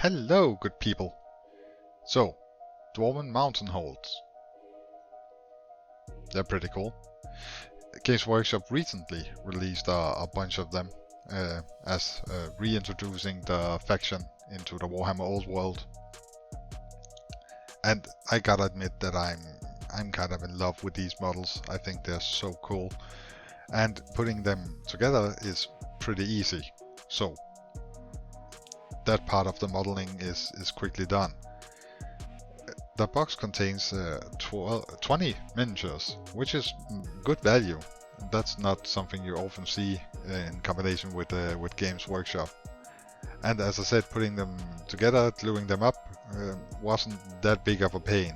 Hello, good people. So, Dwarven Mountain Holds. They're pretty cool. Games Workshop recently released a bunch of them as reintroducing the faction into the Warhammer Old World. And I gotta admit that I'm kind of in love with these models. I think they're so cool. And putting them together is pretty easy. So, that part of the modeling is quickly done. The box contains 20 miniatures, which is good value. That's not something you often see in combination with Games Workshop. And as I said, putting them together, gluing them up, wasn't that big of a pain.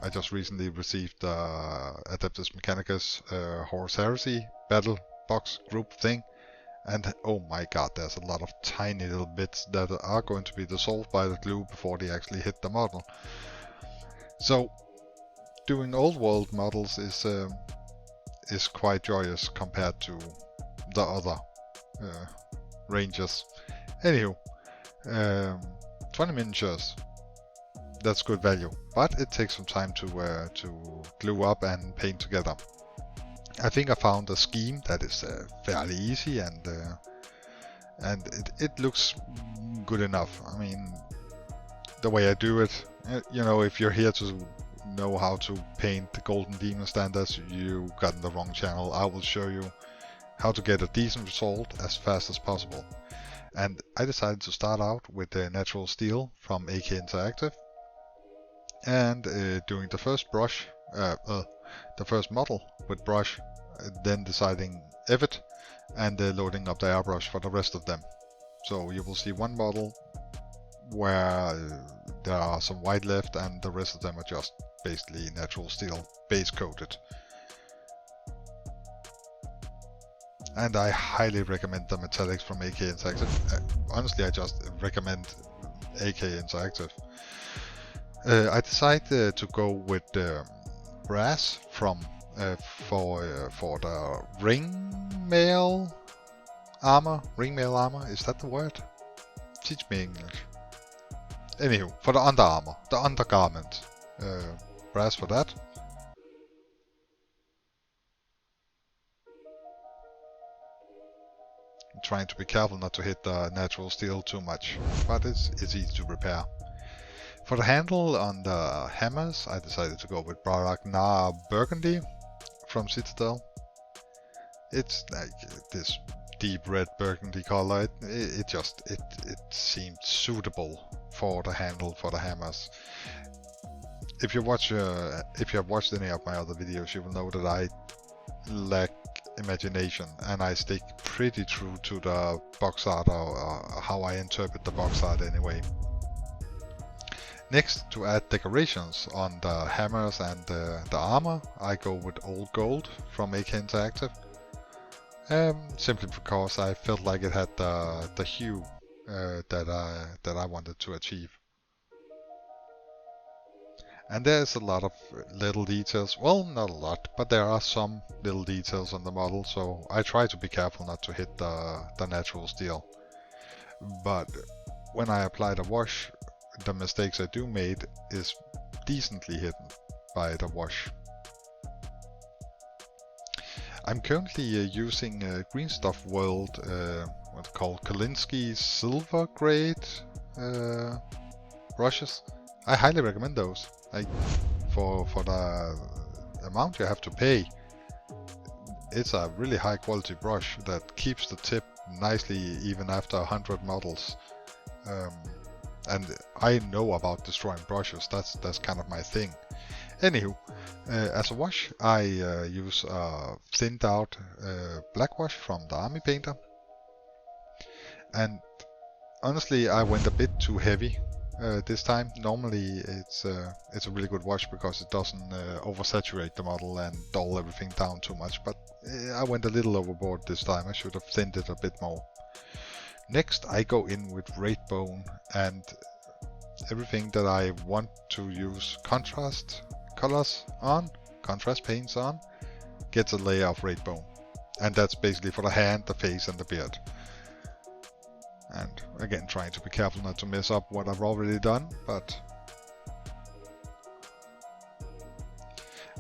I just recently received Adeptus Mechanicus Horus Heresy battle box group thing. And oh my god, there's a lot of tiny little bits that are going to be dissolved by the glue before they actually hit the model. So, doing old world models is quite joyous compared to the other ranges. Anywho, 20 miniatures, that's good value, but it takes some time to glue up and paint together. I think I found a scheme that is fairly easy and it looks good enough. I mean, the way I do it, you know, if you're here to know how to paint the Golden Demon standards, you got in the wrong channel. I will show you how to get a decent result as fast as possible. And I decided to start out with the natural steel from AK Interactive, and doing the first brush, the first model with brush, then deciding Evet, and loading up the airbrush for the rest of them. So you will see one model where there are some white left, and the rest of them are just basically natural steel base coated. And I highly recommend the metallics from AK Interactive. Honestly, I just recommend AK Interactive. I decided to go with brass from for the ringmail armor. Ringmail armor, is that the word? Teach me English. Anywho, for the under armor, the undergarment, brass for that. I'm trying to be careful not to hit the natural steel too much, but it's easy to repair. For the handle on the hammers, I decided to go with Baragnar Burgundy from Citadel. It's like this deep red burgundy color. It seemed suitable for the handle for the hammers. If you have watched any of my other videos, you will know that I lack imagination and I stick pretty true to the box art, or how I interpret the box art anyway. Next, to add decorations on the hammers and the armor, I go with Old Gold from AK Interactive. Simply because I felt like it had the hue that I wanted to achieve. And there's a lot of little details. Well, not a lot, but there are some little details on the model, so I try to be careful not to hit the natural steel. But when I apply the wash, the mistakes I do made is decently hidden by the wash. I'm currently using Green Stuff World, what's called Kolinsky Silver Grade brushes. I highly recommend those. For the amount you have to pay, it's a really high quality brush that keeps the tip nicely even after 100 models. And I know about destroying brushes. That's kind of my thing. Anywho, as a wash, I use thinned out black wash from the Army Painter. And honestly, I went a bit too heavy this time. Normally, it's a really good wash because it doesn't oversaturate the model and dull everything down too much. But I went a little overboard this time. I should have thinned it a bit more. Next, I go in with Wraith Bone, and everything that I want to use contrast colors on, contrast paints on, gets a layer of Wraith Bone. And that's basically for the hand, the face, and the beard. And again, trying to be careful not to mess up what I've already done, but...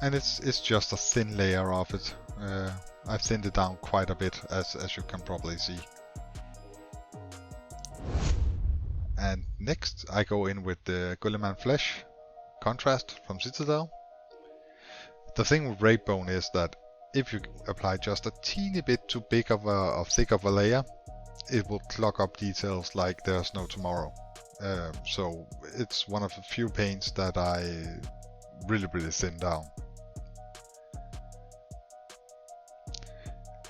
And it's just a thin layer of it. I've thinned it down quite a bit, as you can probably see. And next I go in with the Gulliman Flesh contrast from Citadel. The thing with Raidbone is that if you apply just a teeny bit too big of a thick of a layer, it will clog up details like there's no tomorrow. So it's one of the few paints that I really thin down.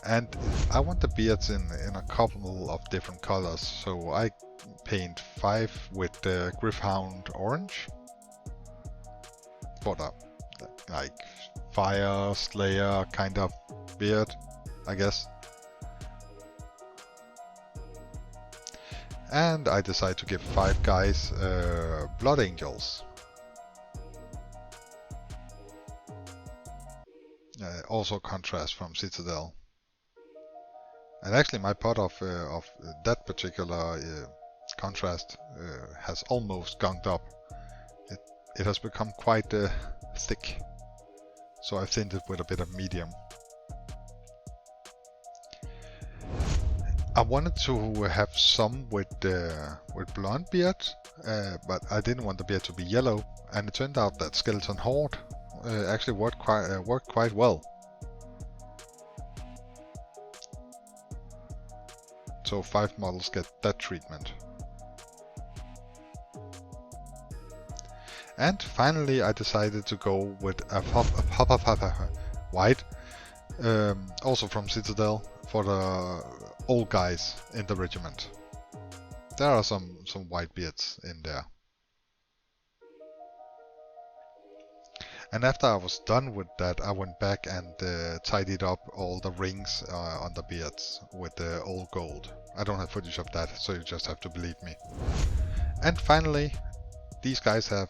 And I want the beards in a couple of different colors, so I paint 5 with the Gryph-hound orange for the like fire slayer kind of beard, I guess. And I decide to give 5 guys blood angels. Also contrast from Citadel. And actually my pot of that particular contrast has almost gunked up. It has become quite thick, so I've thinned it with a bit of medium. I wanted to have some with blonde beard, but I didn't want the beard to be yellow, and it turned out that Skeleton Horde actually worked quite well. So 5 models get that treatment. And finally I decided to go with a white, also from Citadel, for the old guys in the regiment. There are some white beards in there. And after I was done with that, I went back and tidied up all the rings on the beards with the old gold. I don't have footage of that, so you just have to believe me. And finally, these guys have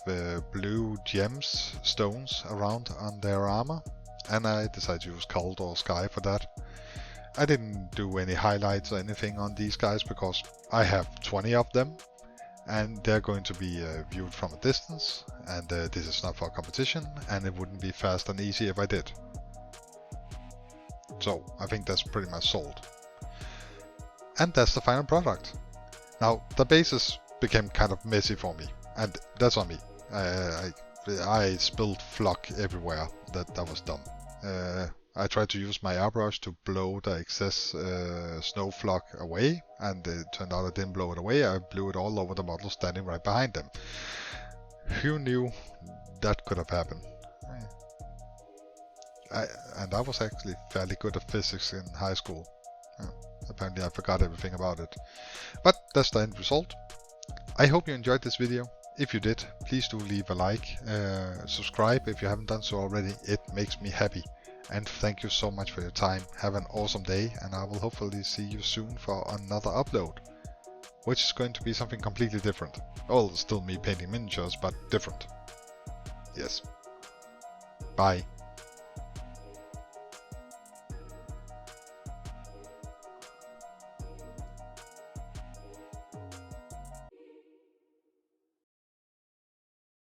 blue gems, stones around on their armor, and I decided to use Kaldor Sky for that. I didn't do any highlights or anything on these guys because I have 20 of them, and they're going to be viewed from a distance, and this is not for a competition, and it wouldn't be fast and easy if I did. So I think that's pretty much sold. And that's the final product. Now the bases became kind of messy for me, and that's on me. I spilled flock everywhere. That was dumb. I tried to use my airbrush to blow the excess snow flock away, and it turned out I didn't blow it away. I blew it all over the model standing right behind them. Who knew that could have happened? And I was actually fairly good at physics in high school. Apparently I forgot everything about it. But that's the end result. I hope you enjoyed this video. If you did, please do leave a like, subscribe if you haven't done so already. It makes me happy. And thank you so much for your time. Have an awesome day, and I will hopefully see you soon for another upload, which is going to be something completely different. Well, still me painting miniatures, but different. Yes. Bye.